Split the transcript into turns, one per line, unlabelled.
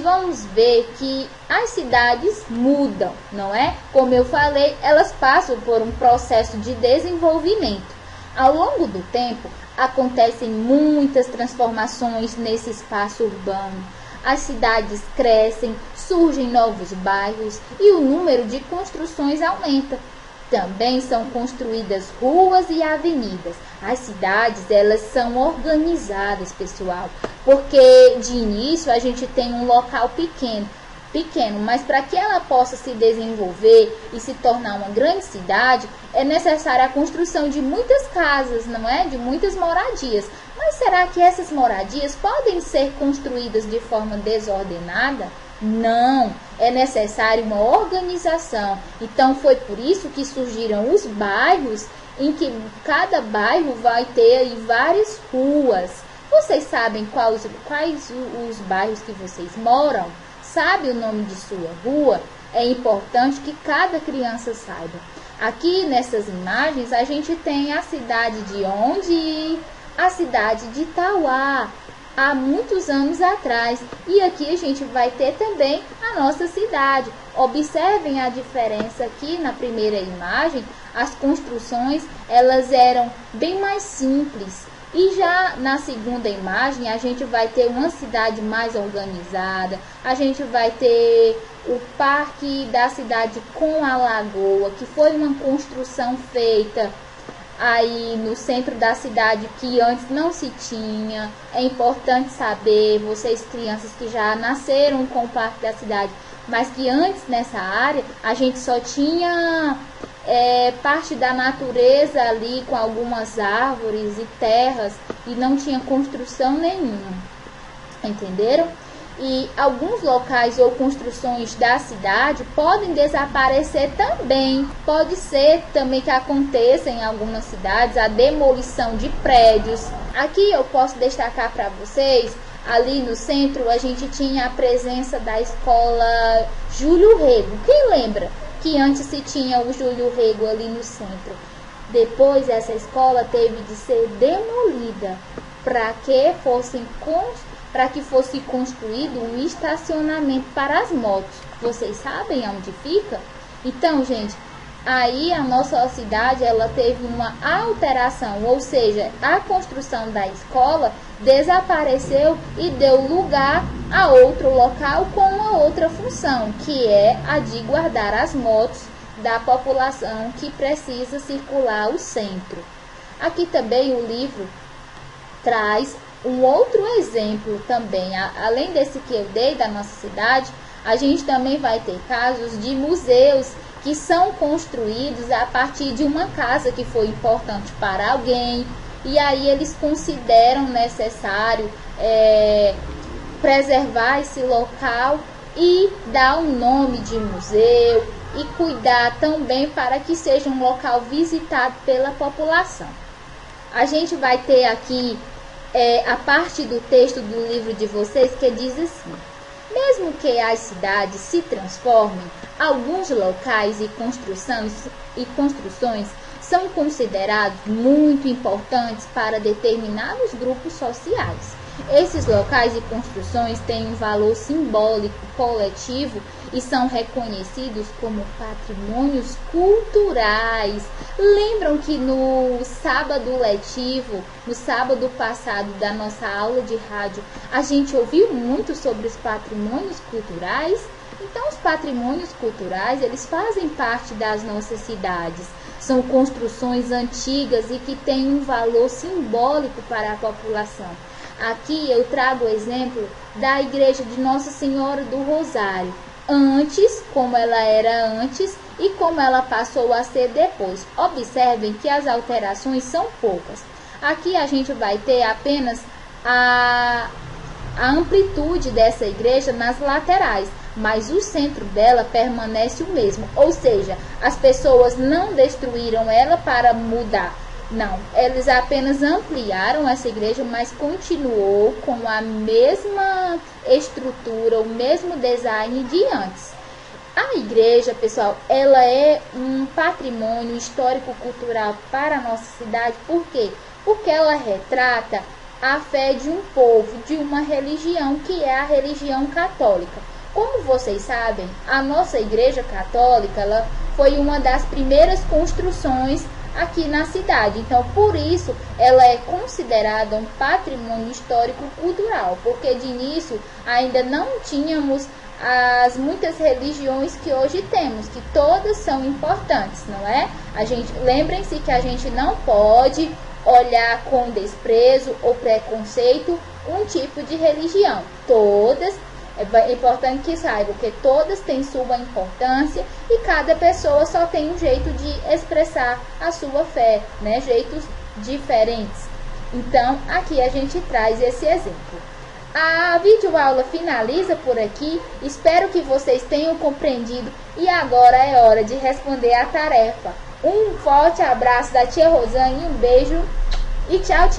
vamos ver que as cidades mudam, não é? Como eu falei, elas passam por um processo de desenvolvimento. Ao longo do tempo, acontecem muitas transformações nesse espaço urbano. As cidades crescem, surgem novos bairros e o número de construções aumenta. Também são construídas ruas e avenidas. As cidades, elas são organizadas, pessoal, porque de início a gente tem um local pequeno, mas para que ela possa se desenvolver e se tornar uma grande cidade, é necessária a construção de muitas casas, não é? De muitas moradias. Mas será que essas moradias podem ser construídas de forma desordenada? Não, é necessário uma organização. Então foi por isso que surgiram os bairros, em que cada bairro vai ter aí várias ruas. Vocês sabem quais os bairros que vocês moram? Sabe o nome de sua rua? É importante que cada criança saiba. Aqui nessas imagens a gente tem a cidade de onde? A cidade de Itauá, há muitos anos atrás. E aqui a gente vai ter também a nossa cidade. Observem a diferença aqui na primeira imagem. As construções, elas eram bem mais simples. E já na segunda imagem, a gente vai ter uma cidade mais organizada. A gente vai ter o parque da cidade com a lagoa, que foi uma construção feita aí no centro da cidade que antes não se tinha. É importante saber, vocês crianças que já nasceram com o parque da cidade, mas que antes nessa área a gente só tinha parte da natureza ali com algumas árvores e terras e não tinha construção nenhuma, entenderam? E alguns locais ou construções da cidade podem desaparecer também. Pode ser também que aconteça em algumas cidades a demolição de prédios. Aqui eu posso destacar para vocês, ali no centro a gente tinha a presença da escola Júlio Rego. Quem lembra que antes se tinha o Júlio Rego ali no centro? Depois essa escola teve de ser demolida para que fosse construído um estacionamento para as motos. Vocês sabem onde fica? Então, gente, aí a nossa cidade ela teve uma alteração, ou seja, a construção da escola desapareceu e deu lugar a outro local com uma outra função, que é a de guardar as motos da população que precisa circular o centro. Aqui também o livro traz um outro exemplo também, além desse que eu dei da nossa cidade, a gente também vai ter casos de museus que são construídos a partir de uma casa que foi importante para alguém, e aí eles consideram necessário preservar esse local e dar um nome de museu e cuidar também para que seja um local visitado pela população. A gente vai ter aqui a parte do texto do livro de vocês que diz assim: mesmo que as cidades se transformem, alguns locais e construções são considerados muito importantes para determinados grupos sociais. Esses locais e construções têm um valor simbólico coletivo e são reconhecidos como patrimônios culturais. Lembram que no sábado letivo, no sábado passado da nossa aula de rádio, a gente ouviu muito sobre os patrimônios culturais? Então, os patrimônios culturais, eles fazem parte das nossas cidades. São construções antigas e que têm um valor simbólico para a população. Aqui eu trago o exemplo da igreja de Nossa Senhora do Rosário, antes, como ela era antes e como ela passou a ser depois. Observem que as alterações são poucas. Aqui a gente vai ter apenas a amplitude dessa igreja nas laterais, mas o centro dela permanece o mesmo, ou seja, as pessoas não destruíram ela para mudar. Não, eles apenas ampliaram essa igreja, mas continuou com a mesma estrutura, o mesmo design de antes. A igreja, pessoal, ela é um patrimônio histórico-cultural para a nossa cidade. Por quê? Porque ela retrata a fé de um povo, de uma religião, que é a religião católica. Como vocês sabem, a nossa Igreja Católica, ela foi uma das primeiras construções aqui na cidade. Então, por isso, ela é considerada um patrimônio histórico cultural, porque de início ainda não tínhamos as muitas religiões que hoje temos, que todas são importantes, não é? Lembrem-se que a gente não pode olhar com desprezo ou preconceito um tipo de religião. Todas, é importante que saibam que todas têm sua importância e cada pessoa só tem um jeito de expressar a sua fé, né? Jeitos diferentes. Então, aqui a gente traz esse exemplo. A videoaula finaliza por aqui. Espero que vocês tenham compreendido e agora é hora de responder a tarefa. Um forte abraço da tia Rosane, um beijo e tchau, tchau.